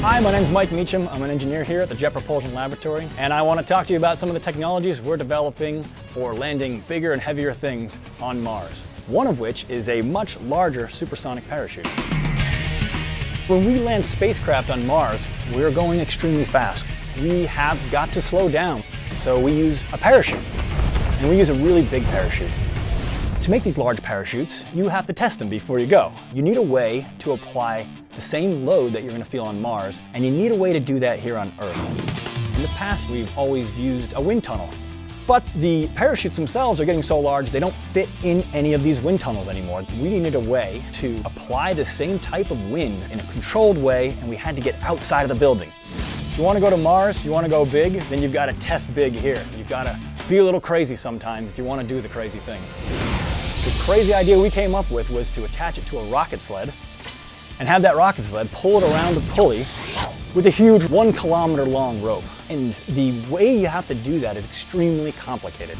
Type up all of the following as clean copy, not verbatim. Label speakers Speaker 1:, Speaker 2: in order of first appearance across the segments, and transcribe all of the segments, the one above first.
Speaker 1: Hi, my name's Mike Meacham. I'm an engineer here at the Jet Propulsion Laboratory, and I want to talk to you about some of the technologies we're developing for landing bigger and heavier things on Mars. One of which is a much larger supersonic parachute. When we land spacecraft on Mars, we're going extremely fast. We have got to slow down, so we use a parachute, and we use a really big parachute. To make these large parachutes, you have to test them before you go. You need a way to apply the same load that you're going to feel on Mars, and you need a way to do that here on Earth. In the past, we've always used a wind tunnel, but the parachutes themselves are getting so large they don't fit in any of these wind tunnels anymore. We needed a way to apply the same type of wind in a controlled way, and we had to get outside of the building. If you want to go to Mars, you want to go big, then you've got to test big here. You've got to be a little crazy sometimes if you want to do the crazy things. The crazy idea we came up with was to attach it to a rocket sled and have that rocket sled pull it around a pulley with a huge 1 kilometer long rope. And the way you have to do that is extremely complicated.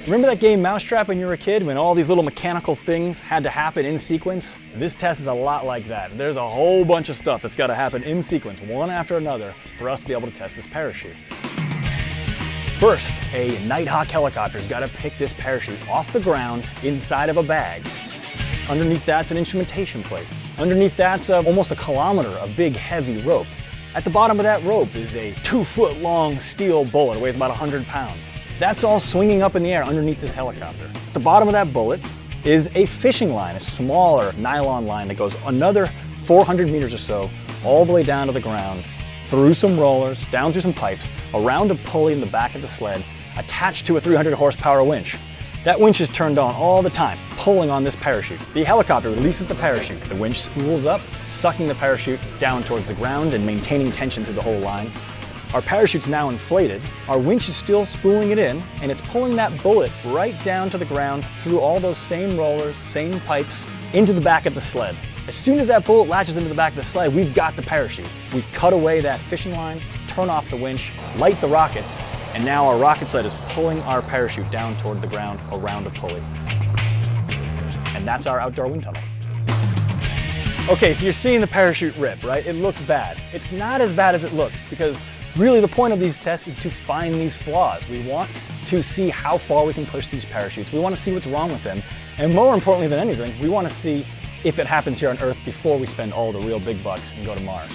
Speaker 1: Remember that game Mousetrap when you were a kid, when all these little mechanical things had to happen in sequence? This test is a lot like that. There's a whole bunch of stuff that's got to happen in sequence, one after another, for us to be able to test this parachute. First, a Nighthawk helicopter's got to pick this parachute off the ground inside of a bag. Underneath that's an instrumentation plate. Underneath that's almost a kilometer of big, heavy rope. At the bottom of that rope is a 2-foot-long steel bullet. It weighs about 100 pounds. That's all swinging up in the air underneath this helicopter. At the bottom of that bullet is a fishing line, a smaller nylon line that goes another 400 meters or so, all the way down to the ground, through some rollers, down through some pipes, around a pulley in the back of the sled, attached to a 300 horsepower winch. That winch is turned on all the time, pulling on this parachute. The helicopter releases the parachute. The winch spools up, sucking the parachute down towards the ground and maintaining tension through the whole line. Our parachute's now inflated. Our winch is still spooling it in, and it's pulling that bullet right down to the ground through all those same rollers, same pipes, into the back of the sled. As soon as that bullet latches into the back of the sled, we've got the parachute. We cut away that fishing line, turn off the winch, light the rockets, and now our rocket sled is pulling our parachute down toward the ground around a pulley. And that's our outdoor wind tunnel. Okay, so you're seeing the parachute rip, right? It looks bad. It's not as bad as it looks, because really the point of these tests is to find these flaws. We want to see how far we can push these parachutes. We want to see what's wrong with them. And more importantly than anything, we want to see if it happens here on Earth before we spend all the real big bucks and go to Mars.